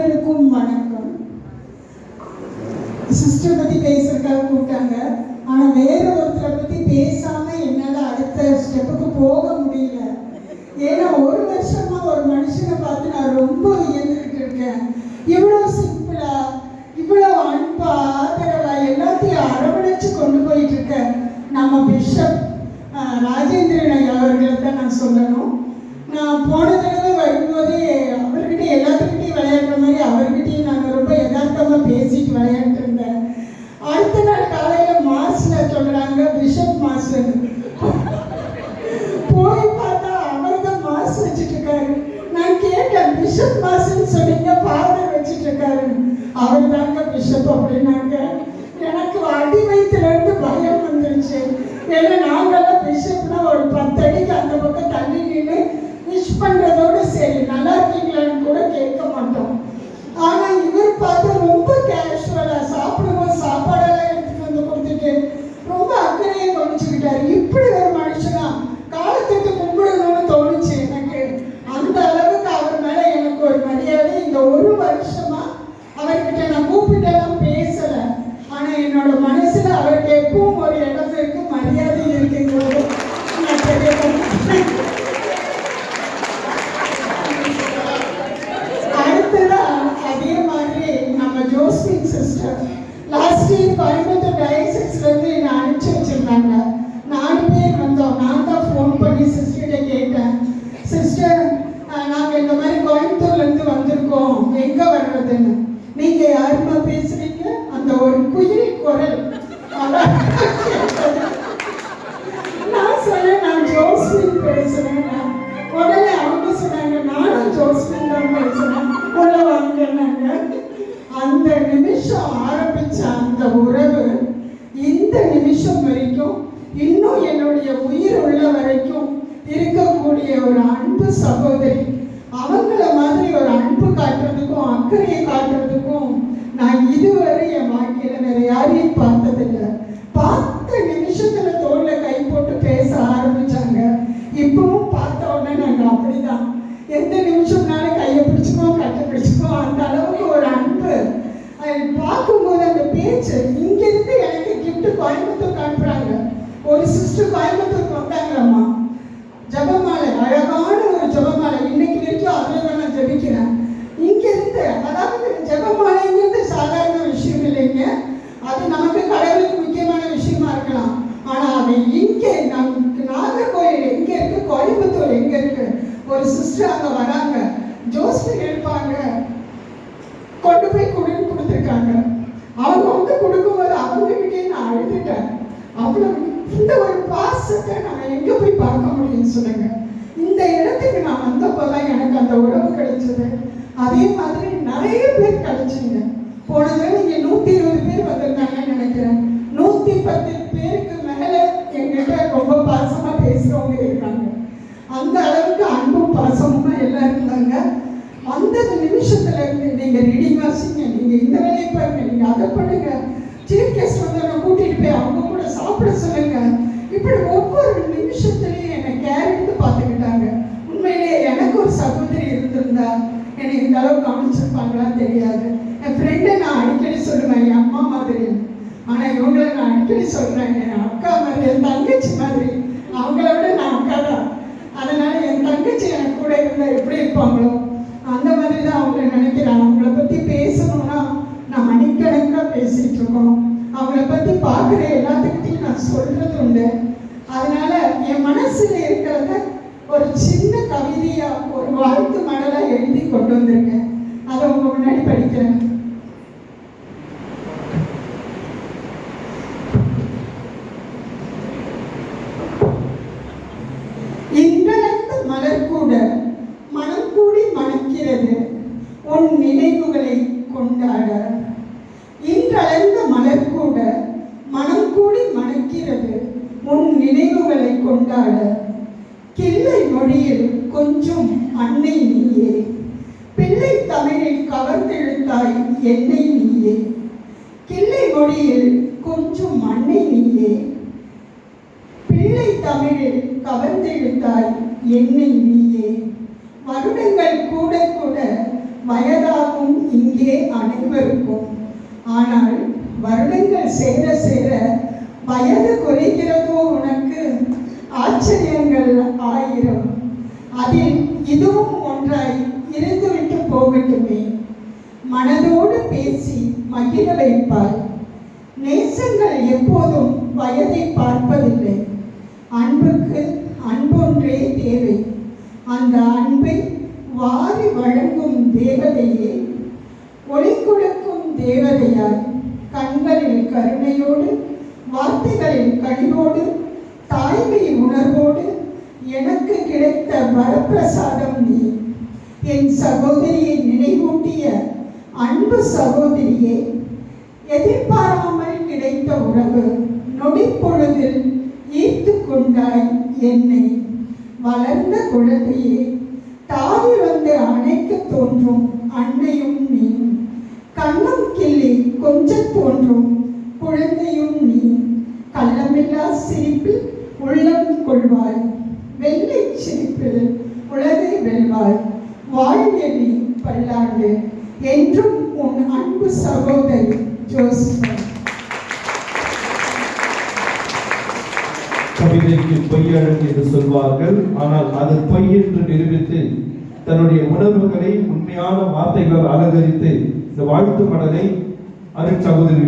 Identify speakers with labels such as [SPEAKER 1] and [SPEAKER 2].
[SPEAKER 1] அனைவருக்கும் வணக்கம். சிஸ்டர் பற்றி பேசுறதுக்காக கூப்பிட்டாங்க. ஆனால் வேற ஒருத்தரை பற்றி பேசாமல் என்னால் அடுத்த ஸ்டெப்புக்கு போக முடியல. ஏன்னா ஒரு வருஷமா ஒரு மனுஷனை பார்த்து நான் ரொம்ப வியந்துக்கிட்டு இருக்கேன். இவ்வளோ சிம்பிளா, இவ்வளோ அன்பா, ஆதரவா எல்லாத்தையும் அரவணைச்சு கொண்டு போயிட்டு இருக்க நம்ம பிஷப் ராஜேந்திரன் ஐயா அவர்களை தான் நான் சொல்லணும். நான் போன தடவை வரும்போதே அவர்கிட்ட எல்லாத்துக்கிட்டையும் விளையாடுற மாதிரி அவர்கிட்டையும் நாங்கள் ரொம்ப யதார்த்தமாக பேசிட்டு விளையாண்டு இருந்தேன். அடுத்த நாள் காலையில் மாஸ்ல சொல்கிறாங்க பிஷப் மாஸ்டர். போய் பார்த்தா அவர் தான் மாஸ் வச்சுட்டு இருக்காரு. நான் கேட்டேன், பிஷப் மாஸ்ன்னு சொன்னீங்க, ஃபாதர் வச்சுட்டு இருக்காரு. அவர் தாங்க பிஷப் அப்படின்னாங்க. எனக்கு அடி வயிற்றுலேருந்து பயம் வந்துருச்சு. ஏன்னா நாங்கள்லாம் பிஷப்னா ஒரு 10 அடிக்கு அந்த பக்கம் தள்ளி நின்று விஷ் பண்ணுறதோடு சரி, நல்லா இருக்கீங்களான்னு கூட கேட்க மாட்டோம். ஆனால் இவர் பார்த்து ரொம்ப கேஷுவலாக சாப்பிடும்போது சாப்பாடெல்லாம் எடுத்துகிட்டு வந்து கொடுத்துட்டு ரொம்ப அக்கறையை கவனிச்சுக்கிட்டாரு. இப்படி ஒரு மனுஷனா காலத்துக்கு கும்பிடணும்னு தோணுச்சு எனக்கு. அந்த அளவுக்கு அவர் மேலே எனக்கு ஒரு மரியாதை. இந்த ஒரு வருஷமா அவர்கிட்ட நான் கூப்பிட்டெல்லாம் பேசலை. ஆனால் என்னோட மனசில் அவருக்கு எப்பவும் ஒரு இடம் இருக்கு, மரியாதை இருக்குங்கிறது நான் தெரியல. அதே மாதிரி நம்ம Josephine sister last year Coimbatore டயசிஸ்லேருந்து என்னை அனுப்பிச்சி வச்சுருந்தாங்க. 4 பேர் வந்தோம். நான் தான் ஃபோன் பண்ணி சிஸ்டர்கிட்ட கேட்டேன், சிஸ்டர் நாங்கள் இந்த மாதிரி கோயம்புத்தூர்லேருந்து வந்திருக்கோம், எங்கே வர்றதுன்னு. நீங்கள் யாருமா பேசுகிறீங்க? அந்த ஒரு குயில் குரல். நான் சொன்னேன், நான் ஜோஸ்பின் பேசுகிறேன். உடனே அவங்க சொன்னாங்க, நானும் ஜோஸ்பின் தான் பேசுகிறேன், உள்ள வாங்கினாங்க. அந்த நிமிஷம் ஆரம்பிச்ச அந்த உறவு இந்த நிமிஷம் வரைக்கும், இன்னும் என்னுடைய உயிர் உள்ள வரைக்கும் இருக்கக்கூடிய ஒரு அன்பு சகோதரி. அவங்கள மாதிரி ஒரு அன்பு காட்டுறதுக்கும் அக்கறையை காட்டுறதுக்கும் நான் இதுவரை என் வாழ்க்கையில வேற யாரையும் பார்த்ததில்லை. பார்த்த நிமிஷத்துல தோல்ல கை போட்டு பேச ஆரம்பிச்சாங்க. இப்பவும் பார்த்த உடனே நாங்கள் அப்படிதான், எந்த நிமிஷம்னாலும் கையை பிடிச்சிக்கோம், கட்டை பிடிச்சிக்கோம். அந்த அளவுக்கு ஒரு அன்பு. பார்க்கும்போது அந்த பேச்சு, இங்கிருந்து எனக்கு கிஃப்ட் கோயம்புத்தூர் அனுப்புறாங்க. ஒரு சிஸ்டர் கோயம்புத்தூருக்கு வந்தாங்களாம்மா, ஜபமாலை, அழகான ஒரு ஜபமாலை. இன்னைக்கு வரைக்கும் அதில் தான் நான் ஜபிக்கிறேன். இங்கிருந்து, அதாவது ஜபமாலைங்கிறது சாதாரண விஷயம் இல்லைங்க. அது நமக்கு கடவுளுக்கு முக்கியமான விஷயமா இருக்கலாம். ஆனால் அது இங்கே நமக்கு நாகர்கோயில் எங்கே இருக்கு, கோயம்புத்தூர் எங்கே இருக்கு, ஒரு சிஸ்டர் அங்கே வராங்க, ஜோஸ்பின் எடுப்பாங்க, கொண்டு போய் கொடுத்துருக்காங்க. அவங்க வந்து கொடுக்கும்போது அவங்ககிட்டே நான் அழுதுட்டேன். அவ்வளவு இந்த ஒரு பாசத்தை நான் எங்கே போய் பார்க்க முடியும்னு சொல்லுங்க. இந்த இடத்துக்கு நான் வந்தப்போதான் எனக்கு அந்த உறவு கிடைச்சது. அதே மாதிரி நிறைய பேர் கிடைச்சிங்க. போன தடவை இங்கே 120 பேர் வந்திருந்தாங்கன்னு நினைக்கிறேன். 110 பேருக்கு மேலே எங்கிட்ட ரொம்ப பாசமாக பேசுகிறவங்க இருக்காங்க. அந்த அளவுக்கு அன்பும் பாசமும் எல்லாம் இருந்தாங்க. அந்த நிமிஷத்துல இருந்து நீங்க ரீடிங் வாசிங்க, நீங்க இந்த வேலையை பாருங்க, நீங்க அதை பண்ணுங்க, சீஃப் கெஸ்ட் வந்து நான் கூட்டிட்டு போய் அவங்க கூட சாப்பிட சொல்லுங்க. இப்படி ஒவ்வொரு நிமிஷத்துலையும் என்னை கேர் எடுத்து பார்த்துக்கிட்டாங்க. உண்மையிலேயே எனக்கு ஒரு சகோதரி இருந்திருந்தா என்னை இந்த அளவுக்கு கவனிச்சிருப்பாங்களான்னு தெரியாது. என் ஃப்ரெண்டை நான் அடிக்கடி சொல்லுவேன், என் அம்மா மாதிரி. ஆனால் இவங்களை நான் அடிக்கடி சொல்றேன், என் அக்கா மாதிரி, என் தங்கச்சி மாதிரி. அவங்கள விட நான் அக்கா தான். அதனால என் தங்கச்சி எனக்கு கூட இருந்தால் எப்படி இருப்பாங்களோ அந்த மாதிரி தான் அவங்கள நினைக்கிறேன். அவங்கள பற்றி பேசணும்னா நான் மணிக்கணக்காக பேசிகிட்டு இருக்கோம். அவங்கள பற்றி பார்க்குற எல்லாத்துக்கிட்டையும் நான் சொல்கிறது உண்டு. அதனால என் மனசில் இருக்கிறத ஒரு சின்ன கவிதையாக, ஒரு வாழ்த்து மடலாக எழுதி கொண்டு வந்திருக்கேன். அதை உங்க முன்னாடி படிக்கிறேன். இன்றளந்த மலர் கூட மனம் கூடி மணக்கிறது உன் நினைவுகளை கொண்டாட. இன்றளந்த மலர் கூட மனம் கூடி மணக்கிறது உன் நினைவுகளை கொண்டாட. கிள்ளை மொழியில் கொஞ்சம் அன்னை நீயே, பிள்ளை தமிழில் கவர்ந்தெழுத்தாய் என்னை நீயே. கிள்ளை மொழியில் கொஞ்சம் அன்னை நீயே, பிள்ளை தமிழில் கவர்ந்தெழுத்தாய் என்னை நீயே. வருடங்கள் கூட கூட வயதாகும் இங்கே அனைவருக்கும். ஆனால் வருடங்கள் சேர சேர வயது குறைகிறதோ உனக்கு? ஆச்சரியங்கள் ஆயிரம், அதில் இதுவும் ஒன்றாய் இருந்துவிட்டு போகட்டுமே. மனதோடு பேசி மகிழ வைப்பாய். நேசங்கள் எப்போதும் வயதை பார்ப்பதில்லை. அன்புக்கு அன்பொன்றே தேவை. அந்த அன்பை வாரி வழங்கும் தேவதையே, ஒளி கொடுக்கும் தேவதையாய், கண்களில் கருணையோடு, வார்த்தைகளில் கனிவோடு, தாய்மை உணர்வோடு எனக்கு கிடைத்த வரப்பிரசாதம் நீ. என் சகோதரியை நினைவூட்டிய அன்பு சகோதரியே, எதிர்பாராமல் கிடைத்த உறவு நொடி பொழுதில் ஈர்த்து கொண்டாய் என்னை. வளர்ந்த குழந்தையே, தாவி வந்து அணைக்க தோன்றும் அன்னையும் நீ. கண்ணும் கிள்ளி கொஞ்சம் தோன்றும் குழந்தையும் நீ. கள்ளமில்லா சிரிப்பில் உள்ளம் கொள்வாய். வெள்ளை சிரிப்பில் உலகை வெல்வாய். வாழ்க நீ பல்லாண்டு. என்றும் உன் அன்பு சகோதரி ஜோஸ்பின்.
[SPEAKER 2] கவிதைக்கு பொய்யழகு என்று சொல்வார்கள். ஆனால் அது பொய் என்று நிரூபித்து தன்னுடைய உணர்வுகளை உண்மையான வார்த்தைகளால் அலங்கரித்து இந்த வாழ்த்து மடலை அருட்சகோதரி